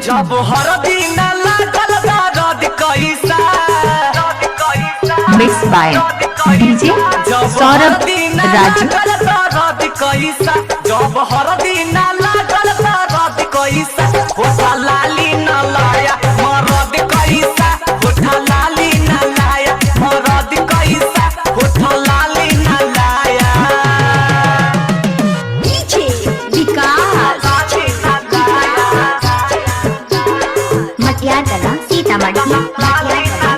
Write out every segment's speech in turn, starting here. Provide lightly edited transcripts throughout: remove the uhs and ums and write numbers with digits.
जब हर दिन लागल दर्द कैसा mix by DJ Saurabh Raju. दर्द कैसा जब हर दिन लागल दर्द कैसा होठा लाली न लाया मरद कैसा होठा लाली न लाया मरद कैसा होठा लाली न लाया डीजे विकास मटियागला सीतामढ़ी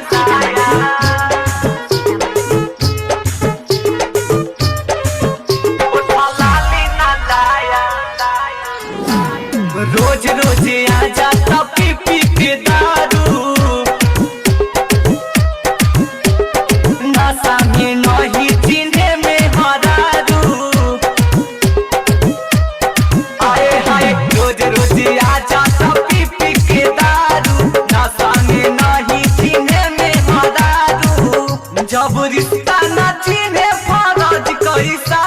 रोज रोज आ जाता पी पी के दारू नशा में नहीं चिन्हे में हरारू आए हाय रोज रोज आ जाता पी पी के दारू नशा में नहीं चिन्हे में हरारू जब रिश्ता न चिन्हे फर्ज कैसा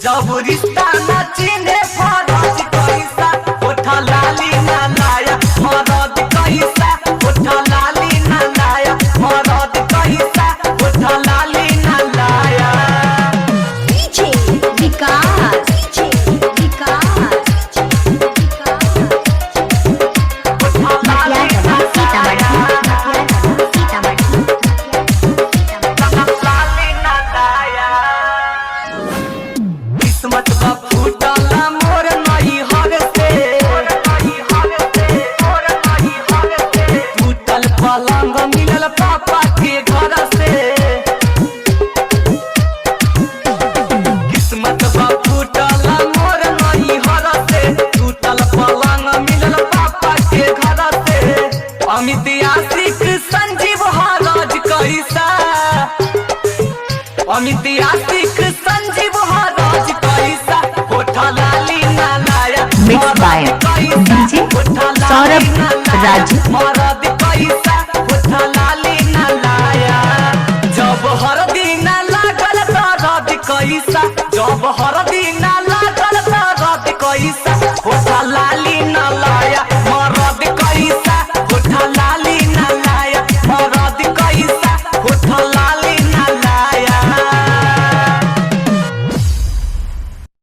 जब रिश्ता न चिन्हे फर्ज कैसा होठा लाली न लाया मरद कैसा होठा लाली न लाया मरद कैसा होठा लाली न लाया डीजे विकास मटियागला लाली न लाया किस्मत का फूटल मोर नहीं हर से टूटल पलंग मिलल पापा के घर से किस्मत का फूटल मोर नहीं हर से टूटल पलंग मिलल पापा के घर से अमित आशिक संजीव हरज कैसा अमित आशिक संजीव हरज कैसा होठा लाली न लाया mix by DJ Saurabh Raju. मरद कैसा होठा लाली न लाया जब हर दिन लागल दर्द कैसा जब हर